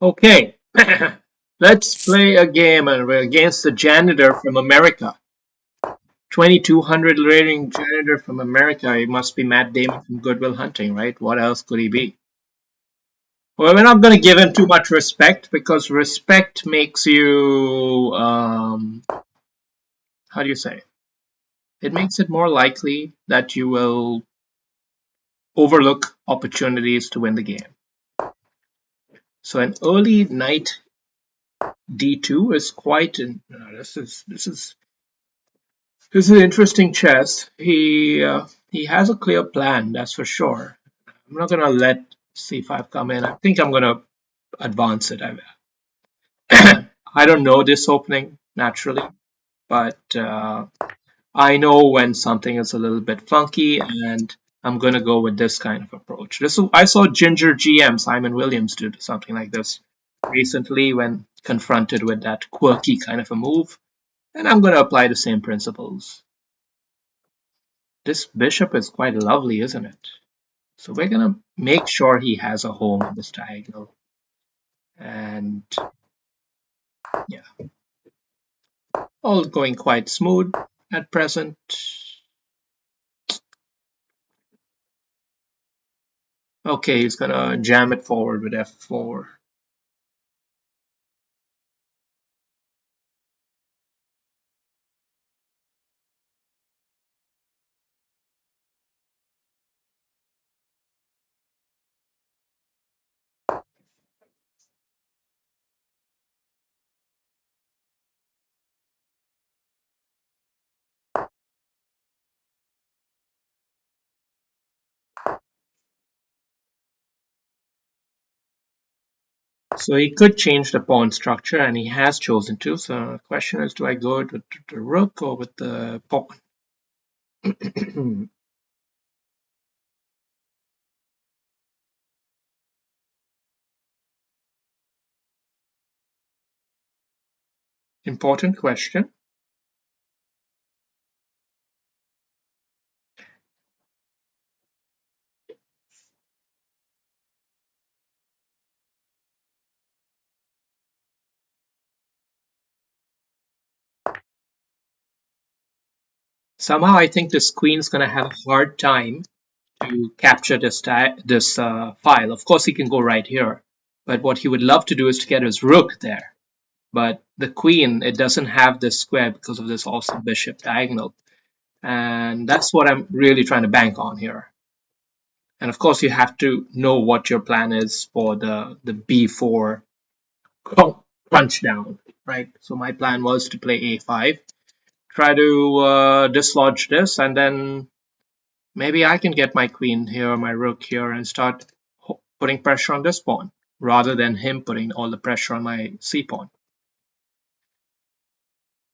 Okay, let's play a game and we're against the janitor from America. 2200 rating janitor from America. He must be Matt Damon from Good Will Hunting, right? What else could he be? Well, we're not going to give him too much respect because respect makes you, how do you say? It makes it more likely that you will overlook opportunities to win the game. So an early knight d2 is quite an, this is an interesting chess. He has a clear plan, that's for sure. I'm not gonna let c5 come in. I think I'm gonna advance it. I don't know this opening naturally, but I know when something is a little bit funky, and I'm gonna go with this kind of approach. I saw Ginger GM Simon Williams do something like this recently when confronted with that quirky kind of a move, and I'm gonna apply the same principles. This bishop is quite lovely, isn't it? So we're gonna make sure he has a home in this diagonal. And yeah, all going quite smooth at present. Okay, he's gonna jam it forward with f4. So he could change the pawn structure, and he has chosen to. So the question is, do I go with the rook or with the pawn? Important question. Somehow I think this queen's gonna have a hard time to capture this file. Of course, he can go right here, but what he would love to do is to get his rook there. But the queen, it doesn't have this square because of this awesome bishop diagonal, and that's what I'm really trying to bank on here. And of course, you have to know what your plan is for the b4 crunch down, right? So my plan was to play a5, try to dislodge this, and then maybe I can get my queen here, my rook here, and start putting pressure on this pawn rather than him putting all the pressure on my c pawn.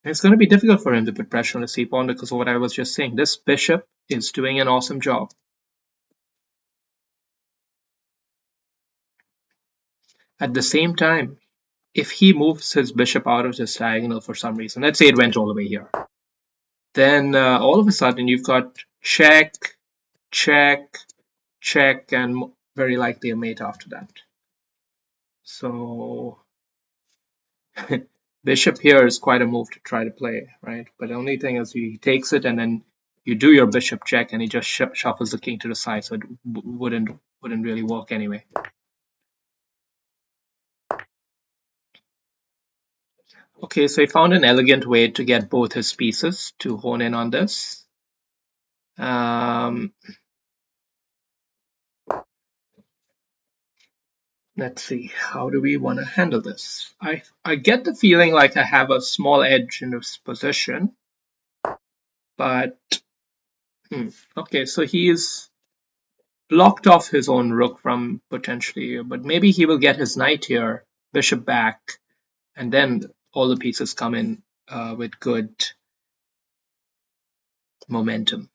It's going to be difficult for him to put pressure on the c pawn because of what I was just saying. This bishop is doing an awesome job. At the same time, if he moves his bishop out of this diagonal for some reason, let's say it went all the way here, then all of a sudden you've got check, check, check, and very likely a mate after that. So bishop here is quite a move to try to play, right? But the only thing is he takes it and then you do your bishop check and he just shuffles the king to the side, so it wouldn't really work anyway. Okay, so he found an elegant way to get both his pieces to hone in on this. Let's see, how do we want to handle this? I get the feeling like I have a small edge in this position, but okay, so he's blocked off his own rook from potentially, but maybe he will get his knight here, bishop back, and then all the pieces come in with good momentum.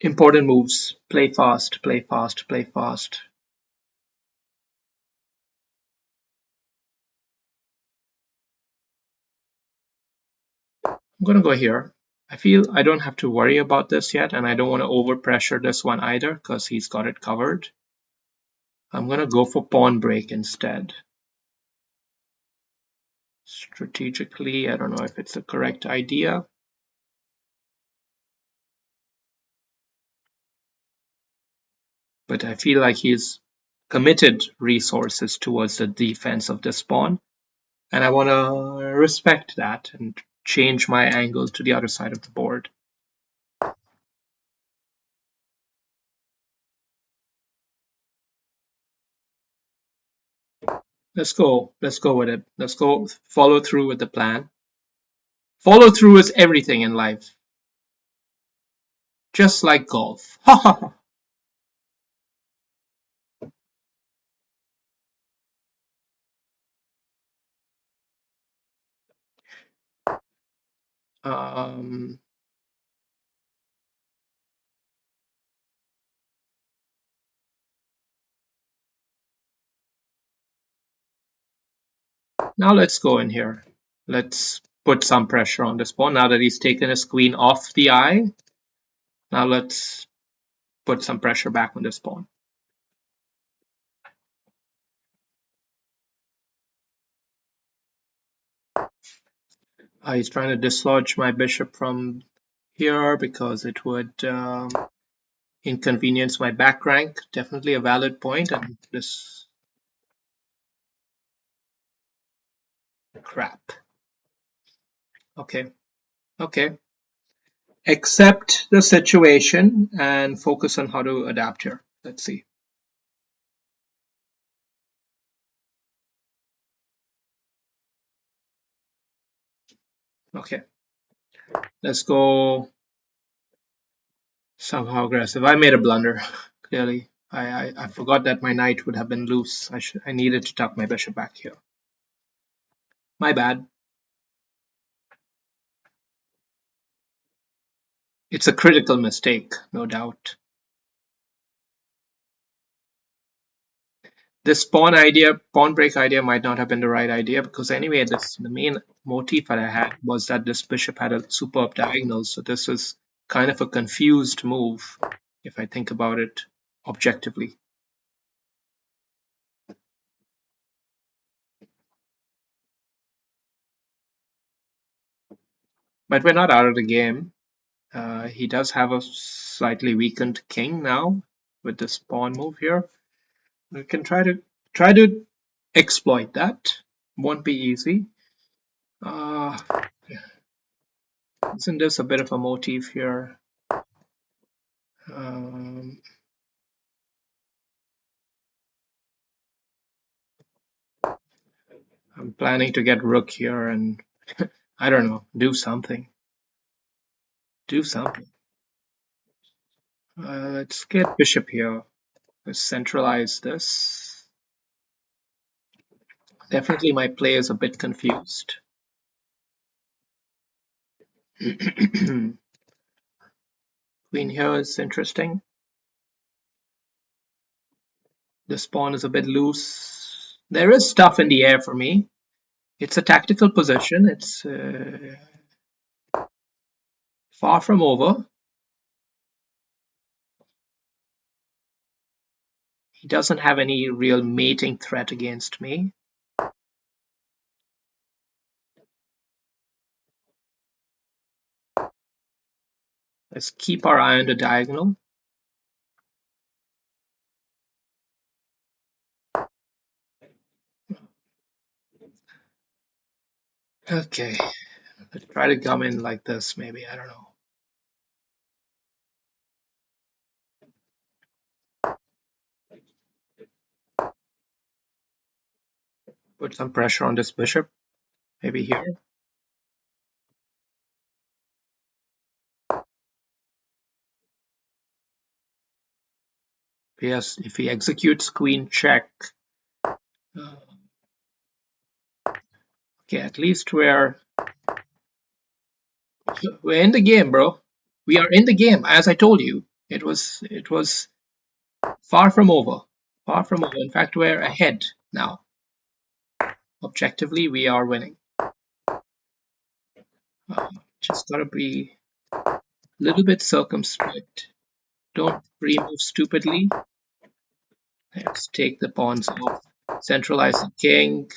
Important moves. Play fast, play fast, play fast. I'm gonna go here. I feel I don't have to worry about this yet, and I don't want to overpressure this one either because he's got it covered. I'm going to go for pawn break instead. Strategically, I don't know if it's the correct idea. But I feel like he's committed resources towards the defense of this pawn, and I want to respect that and change my angle to the other side of the board. Let's go. Let's go with it. Let's go follow through with the plan. Follow through is everything in life, just like golf. Ha ha ha. Um, Now let's go in here. Let's put some pressure on this pawn. Now that he's taken his queen off the eye, now let's put some pressure back on this pawn. He's trying to dislodge my bishop from here because it would inconvenience my back rank. Definitely a valid point, and this crap. Okay, okay. Accept the situation and focus on how to adapt here. Let's see. Okay, let's go somehow aggressive. I made a blunder, clearly. I forgot that my knight would have been loose. I needed to tuck my bishop back here. My bad. It's a critical mistake, no doubt. This pawn break idea might not have been the right idea because anyway, the main motif that I had was that this bishop had a superb diagonal. So this was kind of a confused move if I think about it objectively. But we're not out of the game. He does have a slightly weakened king now with this pawn move here. We can try to exploit that. Won't be easy. Isn't this a bit of a motif here? Um, I'm planning to get rook here and I don't know, do something. Do something. Let's get bishop here. Let's centralize this. Definitely my play is a bit confused. Queen here is interesting. This pawn is a bit loose. There is stuff in the air for me. It's a tactical position. It's far from over. He doesn't have any real mating threat against me. Let's keep our eye on the diagonal. Okay, let's try to come in like this, maybe. I don't know. Put some pressure on this bishop, maybe here. Yes, if he executes queen check. Okay, at least we're in the game, bro. We are in the game, as I told you. It was far from over. Far from over. In fact, we're ahead now. Objectively, we are winning. Just gotta be Little bit circumspect. Don't pre-move stupidly. Let's take the pawns off. Centralize the king.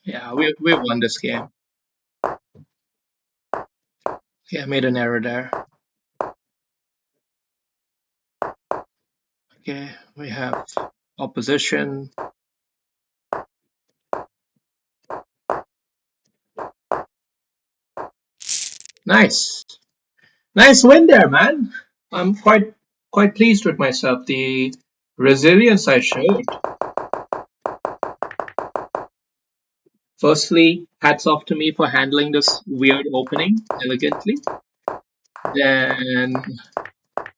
Yeah, we won this game. Okay, I made an error there. Okay, we have opposition. Nice. Nice win there, man. I'm quite pleased with myself. The resilience I showed. Firstly, hats off to me for handling this weird opening elegantly. Then,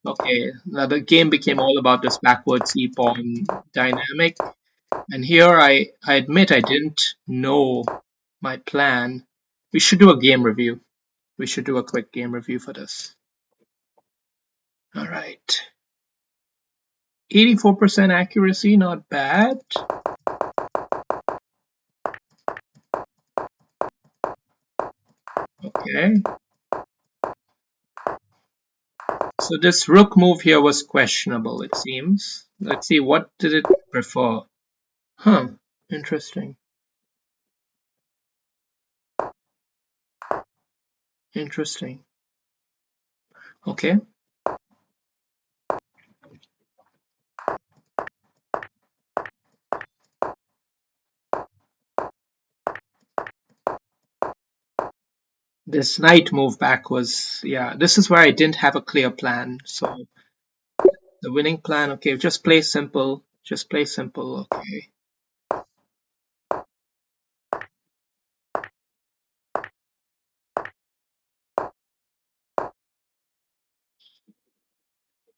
okay, now the game became all about this backwards e-pawn dynamic. And here I admit I didn't know my plan. We should do a game review. We should do a quick game review for this. All right. 84% accuracy, not bad. Okay. So this rook move here was questionable, it seems. Let's see, what did it prefer? Huh, interesting. Interesting. Okay. This knight move back was, yeah, this is where I didn't have a clear plan. So the winning plan, okay, just play simple. Just play simple, okay.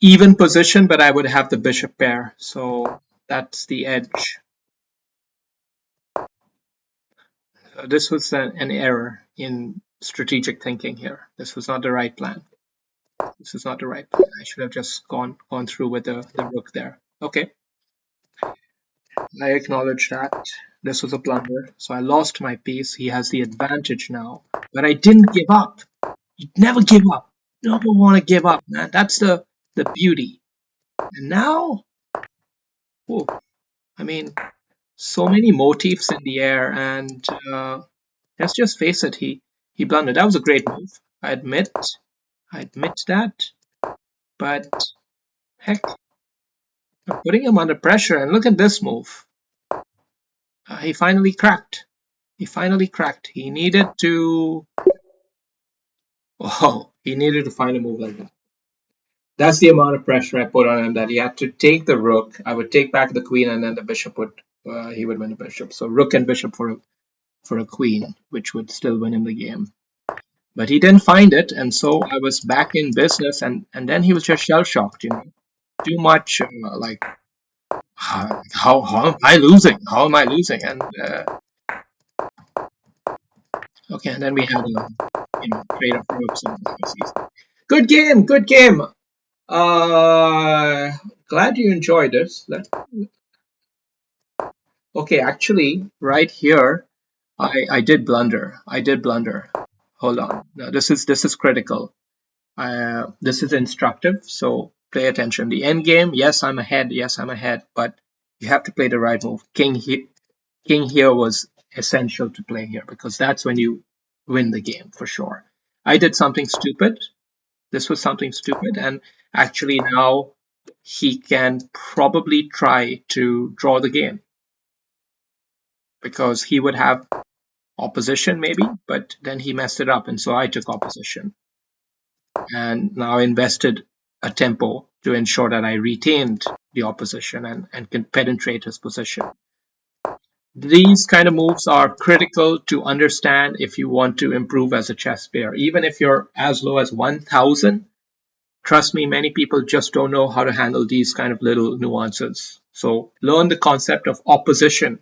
Even position, but I would have the bishop pair. So that's the edge. This was an error in strategic thinking here. This was not the right plan. This is not the right plan. I should have just gone through with the rook there. Okay, I acknowledge that. This was a blunder. So I lost my piece. He has the advantage now. But I didn't give up. You never give up. You never want to give up, man. That's the beauty. And now, oh, I mean, so many motifs in the air, and let's just face it, he blundered. That was a great move. I admit that. But heck, I'm putting him under pressure, and look at this move. He finally cracked. He finally cracked. He needed to. Oh, he needed to find a move like that. That's the amount of pressure I put on him that he had to take the rook. I would take back the queen, and then the bishop would. He would win the bishop. So rook and bishop for a queen, which would still win him the game. But he didn't find it, and so I was back in business, and then he was just shell shocked. You know, too much like how am I losing? How am I losing? And okay, and then we had trade of ropes and legacies. Good game, good game. Uh, Glad you enjoyed this. Okay, actually, right here, I did blunder. I did blunder. Hold on. No, this is critical. This is instructive, so pay attention. The end game, yes, I'm ahead. Yes, I'm ahead, but you have to play the right move. King here was essential to play here because that's when you win the game for sure. I did something stupid. This was something stupid, and actually now he can probably try to draw the game because he would have opposition maybe, but then he messed it up, and so I took opposition and now invested a tempo to ensure that I retained the opposition and can penetrate his position. These kind of moves are critical to understand if you want to improve as a chess player. Even if you're as low as 1,000, trust me, many people just don't know how to handle these kind of little nuances. So learn the concept of opposition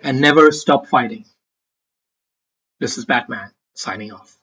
and never stop fighting. This is Batman signing off.